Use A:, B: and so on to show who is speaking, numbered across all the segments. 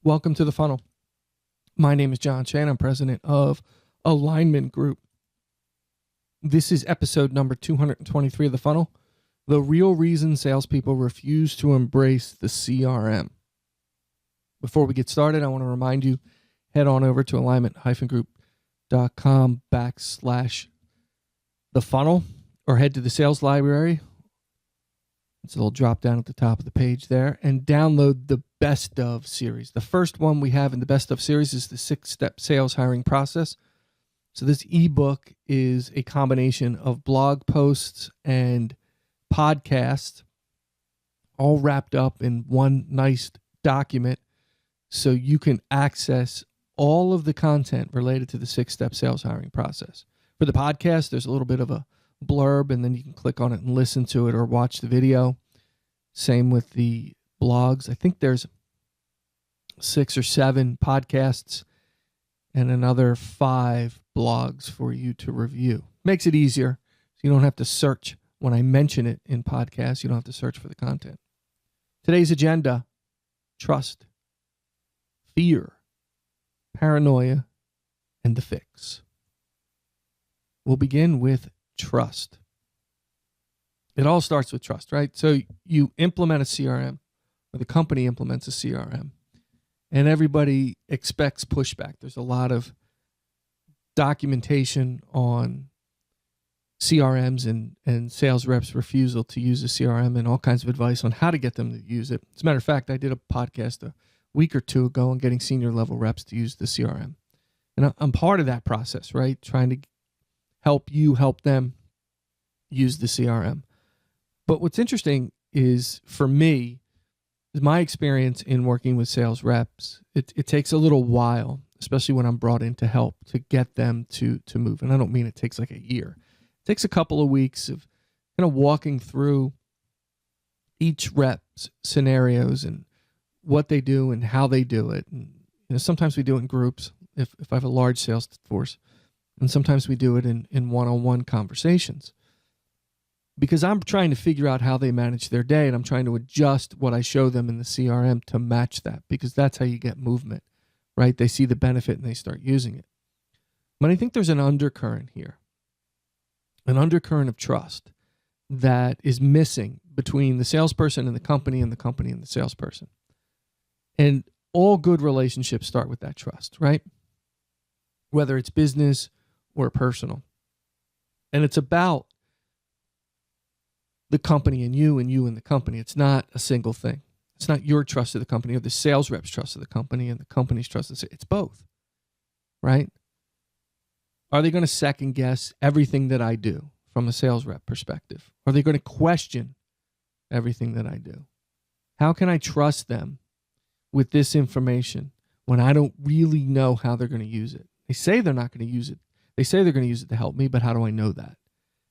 A: Welcome to the funnel. My name is John Chan. I'm president of Alignment Group. This is episode number 223 of the funnel. The real reason salespeople refuse to embrace the CRM. Before we get started, I want to remind you, head on over to alignment-group.com/the funnel or head to the sales library. It's a little drop down at the top of the page there, and download the Best Of series. The first one we have in the Best Of series is the 6-step sales hiring process. So this ebook is a combination of blog posts and podcasts all wrapped up in one nice document so you can access all of the content related to the 6-step sales hiring process. For the podcast, there's a little bit of a blurb, and then you can click on it and listen to it or watch the video. Same with the blogs. I think there's 6 or 7 podcasts and another 5 blogs for you to review. Makes it easier. So you don't have to search when I mention it in podcasts. You don't have to search for the content. Today's agenda: trust, fear, paranoia, and the fix. We'll begin with trust. It all starts with trust, right? So you implement a CRM, or the company implements a CRM, and everybody expects pushback. There's a lot of documentation on CRMs and sales reps' refusal to use a CRM, and all kinds of advice on how to get them to use it. As a matter of fact, I did a podcast a week or two ago on getting senior level reps to use the CRM. And I'm part of that process, right? Trying to help them use the CRM. But what's interesting is, for me, is my experience in working with sales reps, it takes a little while, especially when I'm brought in to help, to get them to move. And I don't mean it takes like a year. It takes a couple of weeks of kind of walking through each rep's scenarios and what they do and how they do it. And sometimes we do it in groups if I have a large sales force. And sometimes we do it in one-on-one conversations, because I'm trying to figure out how they manage their day, and I'm trying to adjust what I show them in the CRM to match that, because that's how you get movement, right? They see the benefit and they start using it. But I think there's an undercurrent here, an undercurrent of trust that is missing between the salesperson and the company and the salesperson. And all good relationships start with that trust, right? Whether it's business or personal. And it's about the company and you and the company. It's not a single thing. It's not your trust of the company or the sales rep's trust of the company and the company's trust of the sales. It's both, right? Are they going to second guess everything that I do from a sales rep perspective? Are they going to question everything that I do? How can I trust them with this information when I don't really know how they're going to use it? They say they're not going to use it. They say they're going to use it to help me, but how do I know that?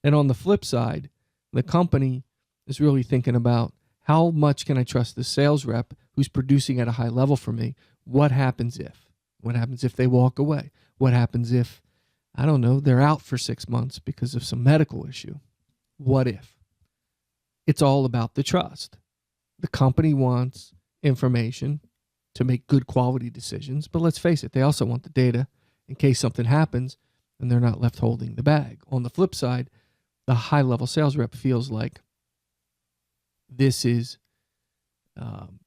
A: And on the flip side, the company is really thinking about, how much can I trust the sales rep who's producing at a high level for me? What happens if? What happens if they walk away? What happens if, I don't know, they're out for 6 months because of some medical issue? What if? It's all about the trust. The company wants information to make good quality decisions, but let's face it, they also want the data in case something happens and they're not left holding the bag. On the flip side, the high-level sales rep feels like this is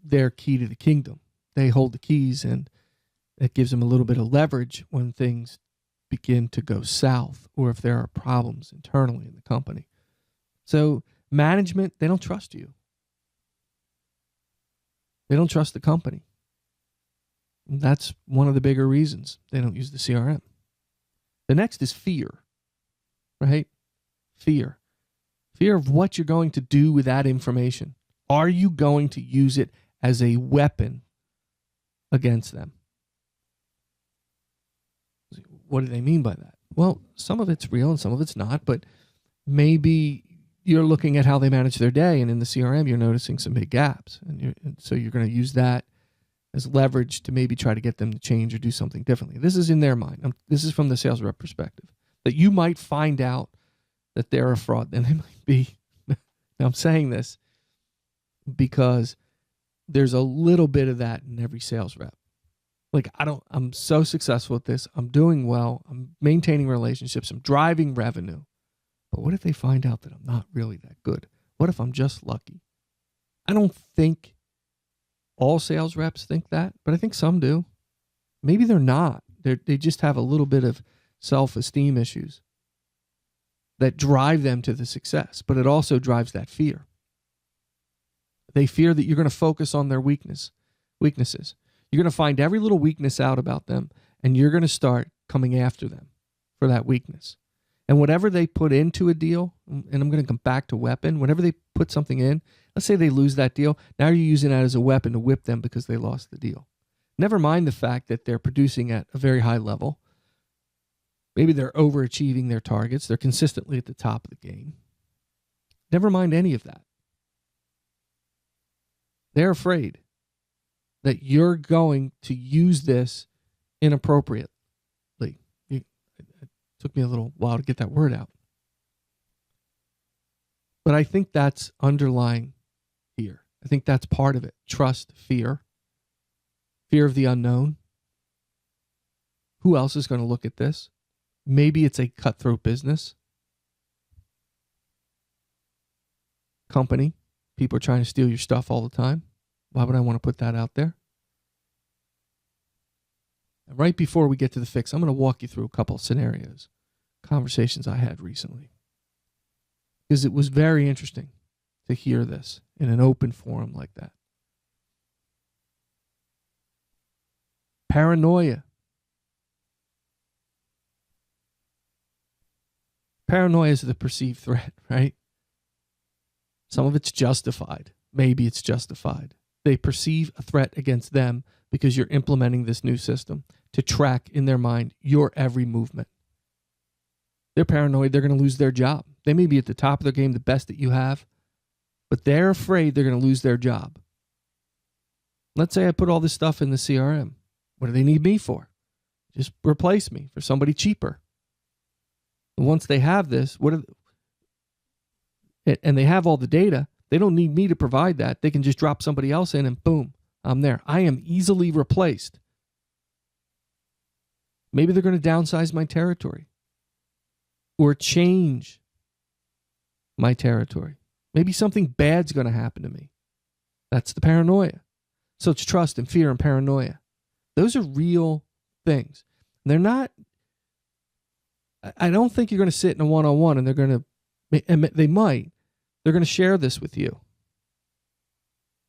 A: their key to the kingdom. They hold the keys, and it gives them a little bit of leverage when things begin to go south or if there are problems internally in the company. So management, they don't trust you. They don't trust the company. And that's one of the bigger reasons they don't use the CRM. The next is fear, right? Fear. Fear of what you're going to do with that information. Are you going to use it as a weapon against them? What do they mean by that? Well, some of it's real and some of it's not, but maybe you're looking at how they manage their day, and in the CRM, you're noticing some big gaps. And so you're going to use that as leverage to maybe try to get them to change or do something differently. This is in their mind. This is from the sales rep perspective, that you might find out that they're a fraud. And they might be. Now, I'm saying this because there's a little bit of that in every sales rep. Like, I'm so successful at this. I'm doing well. I'm maintaining relationships. I'm driving revenue. But what if they find out that I'm not really that good? What if I'm just lucky? I don't think all sales reps think that, but I think some do. Maybe they're not. They just have a little bit of self-esteem issues that drive them to the success, but it also drives that fear. They fear that you're going to focus on their weaknesses. You're going to find every little weakness out about them, and you're going to start coming after them for that weakness. And whatever they put into a deal, and I'm going to come back to weapon, whenever they put something in, let's say they lose that deal, now you're using that as a weapon to whip them because they lost the deal. Never mind the fact that they're producing at a very high level. Maybe they're overachieving their targets. They're consistently at the top of the game. Never mind any of that. They're afraid that you're going to use this inappropriately. It took me a little while to get that word out. But I think that's underlying here. I think that's part of it. Trust, fear of the unknown. Who else is going to look at this? Maybe it's a cutthroat business. Company. People are trying to steal your stuff all the time. Why would I want to put that out there? And right before we get to the fix, I'm going to walk you through a couple of scenarios, conversations I had recently. Because it was very interesting to hear this in an open forum like that. Paranoia. Paranoia is the perceived threat, right? Some of it's justified. Maybe it's justified. They perceive a threat against them because you're implementing this new system to track in their mind your every movement. They're paranoid they're going to lose their job. They may be at the top of their game, the best that you have, but they're afraid they're going to lose their job. Let's say I put all this stuff in the CRM. What do they need me for? Just replace me for somebody cheaper. And once they have this, and they have all the data, they don't need me to provide that. They can just drop somebody else in and boom, I'm there. I am easily replaced. Maybe they're going to downsize my territory or change my territory. Maybe something bad's going to happen to me. That's the paranoia. So it's trust and fear and paranoia. Those are real things. They're not, I don't think you're going to sit in a one-on-one and they're going to share this with you.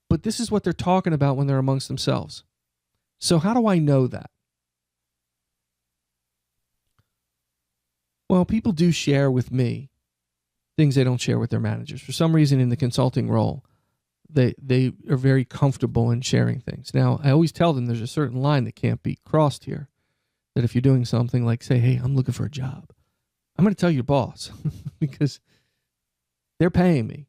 A: But this is what they're talking about when they're amongst themselves. So how do I know that? Well, people do share with me things they don't share with their managers. For some reason in the consulting role, they are very comfortable in sharing things. Now, I always tell them there's a certain line that can't be crossed here. That if you're doing something like, say, hey, I'm looking for a job, I'm going to tell your boss because they're paying me.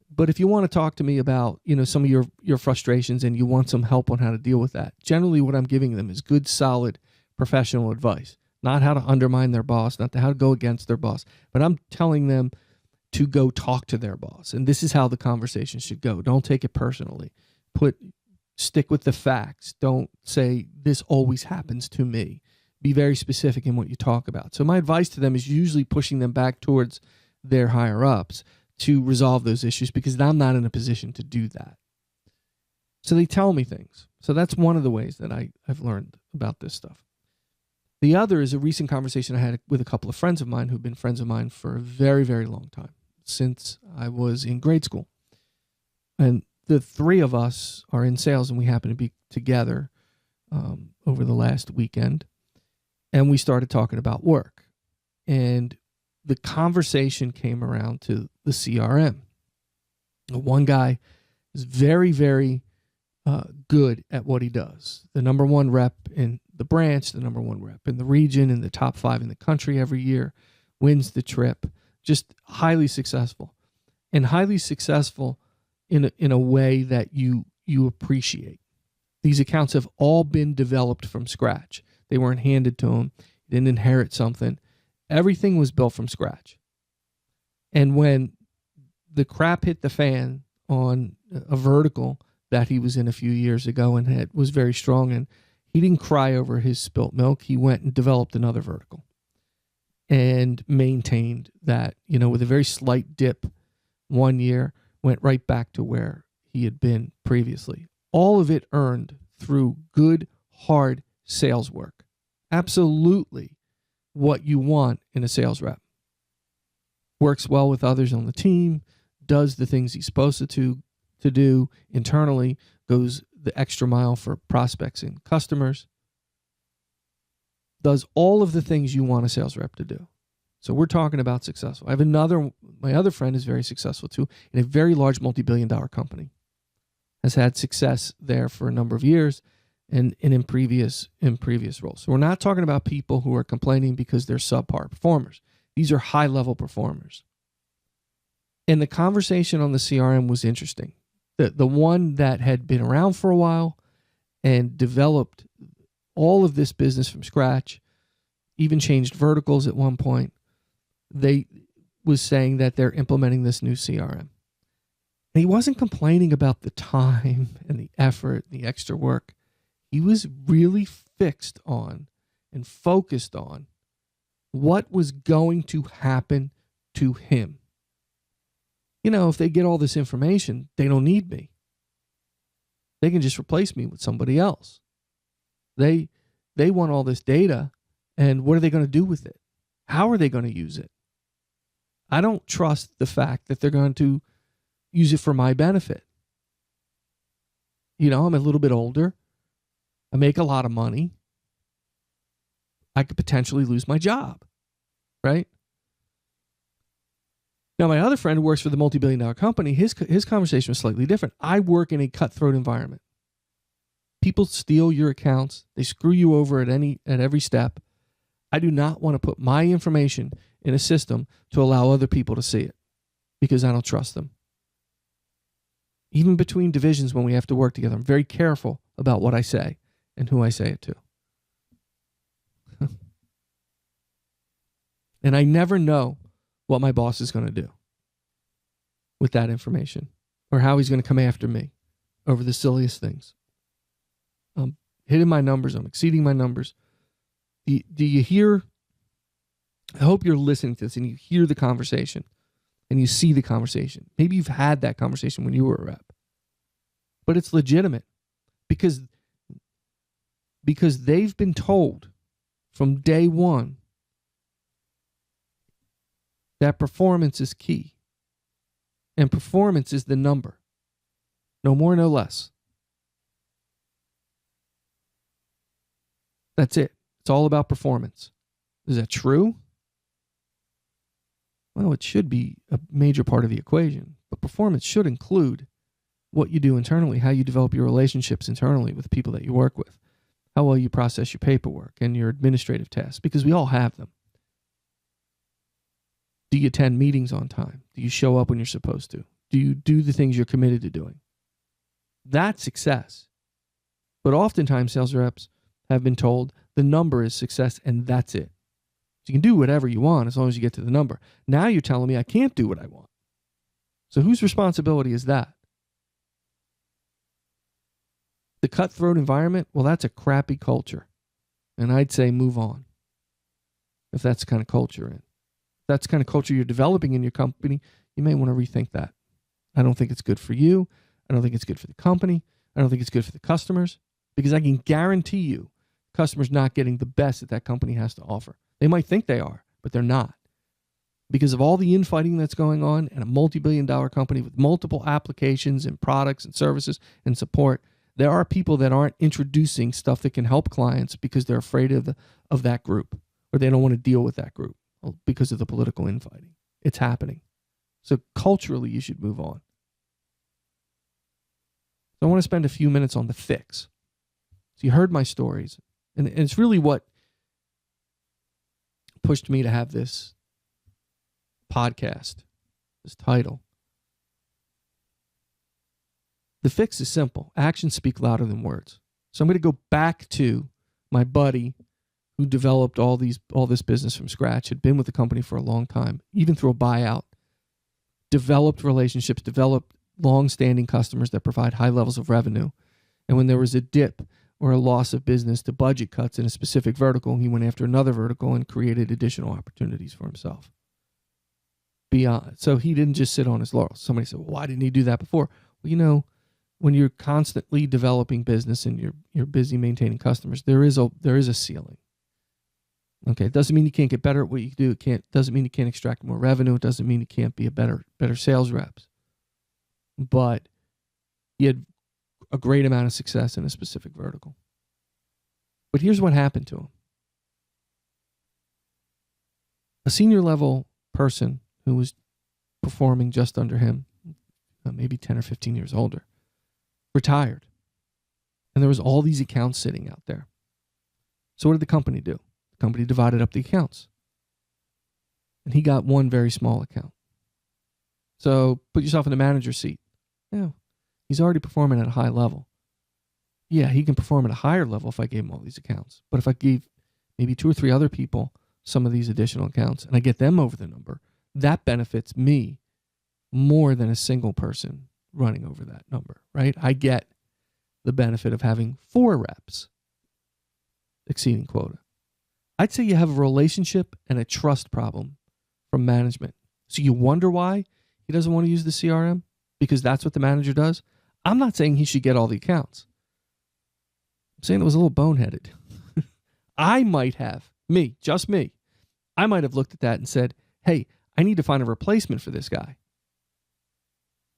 A: But if you want to talk to me about, some of your frustrations and you want some help on how to deal with that, generally what I'm giving them is good, solid, professional advice. Not how to undermine their boss, not how to go against their boss, but I'm telling them to go talk to their boss. And this is how the conversation should go. Don't take it personally. Stick with the facts. Don't say this always happens to me. Be very specific in what you talk about. So my advice to them is usually pushing them back towards their higher ups to resolve those issues because I'm not in a position to do that. So they tell me things. So that's one of the ways that I've learned about this stuff. The other is a recent conversation I had with a couple of friends of mine who've been friends of mine for a very, very long time, since I was in grade school. And the three of us are in sales and we happen to be together over the last weekend. And we started talking about work. And the conversation came around to the CRM. One guy is very, very good at what he does. The number one rep in the branch, the number one rep in the region, in the top 5 in the country every year, wins the trip, just highly successful. And highly successful in a way that you appreciate. These accounts have all been developed from scratch. They weren't handed to him. He didn't inherit something. Everything was built from scratch. And when the crap hit the fan on a vertical that he was in a few years ago and was very strong in. He didn't cry over his spilt milk. He went and developed another vertical and maintained that, with a very slight dip one year, went right back to where he had been previously. All of it earned through good, hard sales work. Absolutely what you want in a sales rep. Works well with others on the team, does the things he's supposed to do internally, goes the extra mile for prospects and customers, does all of the things you want a sales rep to do. So we're talking about successful. I have my other friend is very successful too, in a very large multi-billion-dollar company. Has had success there for a number of years and in previous roles. So we're not talking about people who are complaining because they're subpar performers. These are high-level performers. And the conversation on the CRM was interesting. The one that had been around for a while and developed all of this business from scratch, even changed verticals at one point, they was saying that they're implementing this new CRM. And he wasn't complaining about the time and the effort, the extra work. He was really fixed on and focused on what was going to happen to him. If they get all this information, they don't need me. They can just replace me with somebody else. They want all this data, and what are they going to do with it? How are they going to use it? I don't trust the fact that they're going to use it for my benefit. I'm a little bit older. I make a lot of money. I could potentially lose my job, right? Now, my other friend who works for the multi-billion-dollar company, his conversation was slightly different. I work in a cutthroat environment. People steal your accounts. They screw you over at every step. I do not want to put my information in a system to allow other people to see it because I don't trust them. Even between divisions when we have to work together, I'm very careful about what I say and who I say it to. And I never know what my boss is going to do with that information or how he's going to come after me over the silliest things. I'm hitting my numbers. I'm exceeding my numbers. Do you hear? I hope you're listening to this and you hear the conversation and you see the conversation. Maybe you've had that conversation when you were a rep. But it's legitimate because they've been told from day one that performance is key. And performance is the number. No more, no less. That's it. It's all about performance. Is that true? Well, it should be a major part of the equation. But performance should include what you do internally, how you develop your relationships internally with the people that you work with, how well you process your paperwork and your administrative tasks, because we all have them. Do you attend meetings on time? Do you show up when you're supposed to? Do you do the things you're committed to doing? That's success. But oftentimes sales reps have been told the number is success and that's it. So you can do whatever you want as long as you get to the number. Now you're telling me I can't do what I want. So whose responsibility is that? The cutthroat environment, well, that's a crappy culture. And I'd say move on if that's the kind of culture you're in. If that's the kind of culture you're developing in your company, you may want to rethink that. I don't think it's good for you. I don't think it's good for the company. I don't think it's good for the customers because I can guarantee you customers not getting the best that company has to offer. They might think they are, but they're not. Because of all the infighting that's going on in a multi-billion-dollar company with multiple applications and products and services and support, there are people that aren't introducing stuff that can help clients because they're afraid of that group or they don't want to deal with that group because of the political infighting. It's happening. So culturally, you should move on. So I want to spend a few minutes on the fix. So you heard my stories, and it's really what pushed me to have this podcast, this title. The fix is simple. Actions speak louder than words. So I'm going to go back to my buddy who developed all this business from scratch, had been with the company for a long time, even through a buyout, developed relationships, developed long-standing customers that provide high levels of revenue. And when there was a dip or a loss of business to budget cuts in a specific vertical, he went after another vertical and created additional opportunities for himself. So he didn't just sit on his laurels. Somebody said, well, why didn't he do that before? Well, when you're constantly developing business and you're busy maintaining customers, there is a ceiling. Okay, it doesn't mean you can't get better at what you do. It doesn't mean you can't extract more revenue. It doesn't mean you can't be a better sales reps. But he had a great amount of success in a specific vertical. But here's what happened to him. A senior level person who was performing just under him, maybe 10 or 15 years older, retired. And there was all these accounts sitting out there. So what did the company do? The company divided up the accounts. And he got one very small account. So put yourself in the manager's seat. Yeah, he's already performing at a high level. Yeah, he can perform at a higher level if I gave him all these accounts. But if I gave maybe 2 or 3 other people some of these additional accounts and I get them over the number, that benefits me more than a single person running over that number, right? I get the benefit of having 4 reps exceeding quota. I'd say you have a relationship and a trust problem from management. So you wonder why he doesn't want to use the CRM? Because that's what the manager does? I'm not saying he should get all the accounts. I'm saying it was a little boneheaded. I might have, just me, I might have looked at that and said, hey, I need to find a replacement for this guy.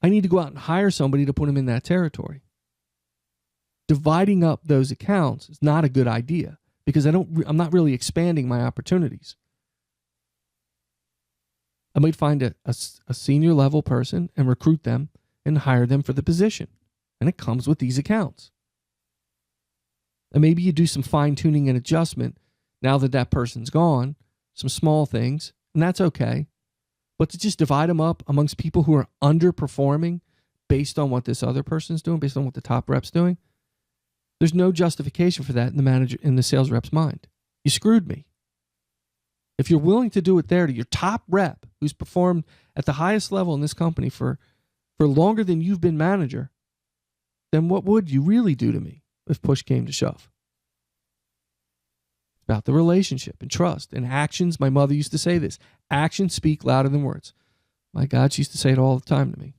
A: I need to go out and hire somebody to put him in that territory. Dividing up those accounts is not a good idea because I'm not really expanding my opportunities. I might find a senior level person and recruit them and hire them for the position. And it comes with these accounts. And maybe you do some fine tuning and adjustment now that person's gone, some small things, and that's okay. But to just divide them up amongst people who are underperforming based on what this other person's doing, based on what the top rep's doing, there's no justification for that in the sales rep's mind. You screwed me. If you're willing to do it there to your top rep who's performed at the highest level in this company for longer than you've been manager, then what would you really do to me if push came to shove? It's about the relationship and trust and actions. My mother used to say this. Actions speak louder than words. My God, she used to say it all the time to me.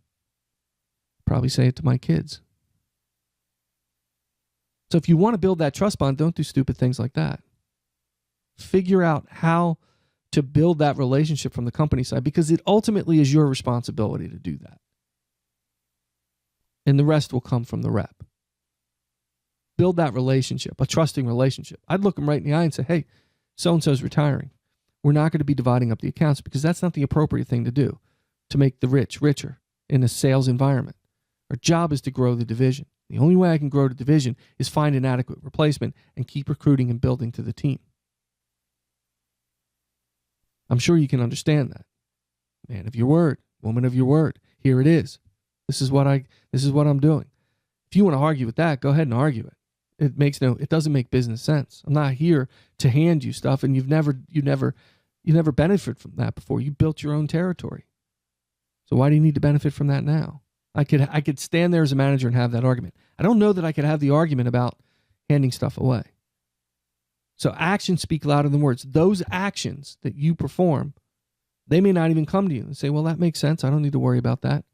A: Probably say it to my kids. So if you want to build that trust bond, don't do stupid things like that. Figure out how to build that relationship from the company side because it ultimately is your responsibility to do that. And the rest will come from the rep. Build that relationship, a trusting relationship. I'd look them right in the eye and say, hey, so-and-so's retiring. We're not going to be dividing up the accounts because that's not the appropriate thing to do to make the rich richer in a sales environment. Our job is to grow the division. The only way I can grow the division is find an adequate replacement and keep recruiting and building to the team. I'm sure you can understand that. Man of your word, woman of your word. Here it is. This is what I'm doing. If you want to argue with that, go ahead and argue it. It doesn't make business sense. I'm not here to hand you stuff and you never benefited from that before. You built your own territory. So why do you need to benefit from that now? I could stand there as a manager and have that argument. I don't know that I could have the argument about handing stuff away. So actions speak louder than words. Those actions that you perform, they may not even come to you and say, well, that makes sense. I don't need to worry about that.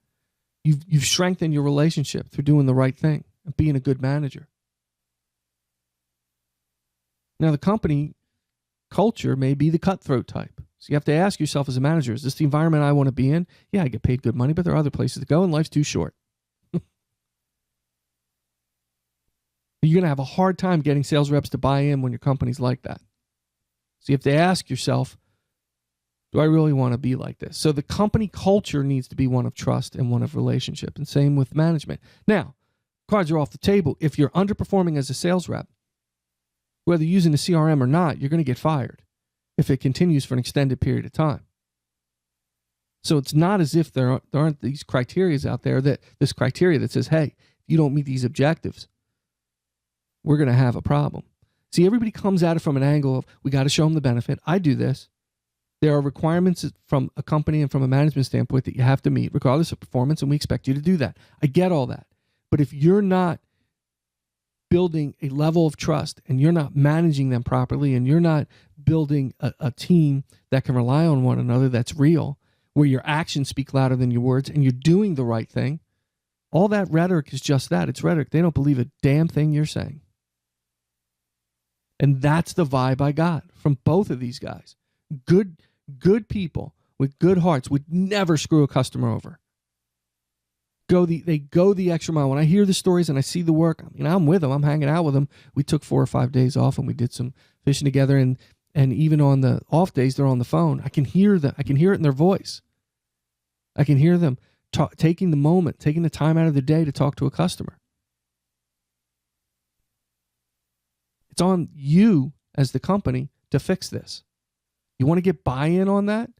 A: You've strengthened your relationship through doing the right thing and being a good manager. Now, the company culture may be the cutthroat type. So you have to ask yourself as a manager, is this the environment I want to be in? Yeah, I get paid good money, but there are other places to go and life's too short. You're going to have a hard time getting sales reps to buy in when your company's like that. So you have to ask yourself, do I really want to be like this? So the company culture needs to be one of trust and one of relationship, and same with management. Now, cards are off the table. If you're underperforming as a sales rep, whether you're using a CRM or not, you're going to get fired if it continues for an extended period of time. So it's not as if there aren't these criteria out there, this criteria that says, hey, if you don't meet these objectives, we're going to have a problem. See, everybody comes at it from an angle of, we got to show them the benefit. I do this. There are requirements from a company and from a management standpoint that you have to meet regardless of performance, and we expect you to do that. I get all that. But if you're not building a level of trust and you're not managing them properly and you're not building a team that can rely on one another that's real, where your actions speak louder than your words and you're doing the right thing, all that rhetoric is just that. It's rhetoric. They don't believe a damn thing you're saying. And that's the vibe I got from both of these guys. Good people with good hearts would never screw a customer over. They go the extra mile. When I hear the stories and I see the work, I'm with them. I'm hanging out with them. We took 4 or 5 days off and we did some fishing together. And even on the off days, they're on the phone. I can hear them. I can hear it in their voice. I can hear them taking the time out of the day to talk to a customer. It's on you as the company to fix this. You want to get buy-in on that?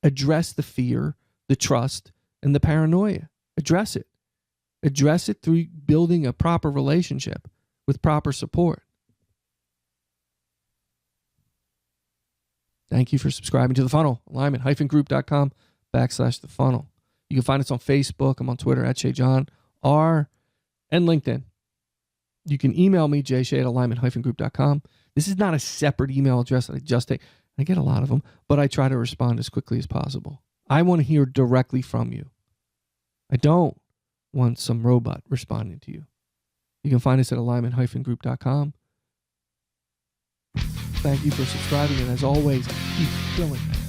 A: Address the fear, the trust, and the paranoia. Address it. Address it through building a proper relationship with proper support. Thank you for subscribing to The Funnel. Alignment-group.com/The Funnel. You can find us on Facebook. I'm on Twitter @ShayJohnR and LinkedIn. You can email me, jshay@alignment-group.com. This is not a separate email address that I just take. I get a lot of them, but I try to respond as quickly as possible. I want to hear directly from you. I don't want some robot responding to you. You can find us at alignment-group.com. Thank you for subscribing, and as always, keep killing it.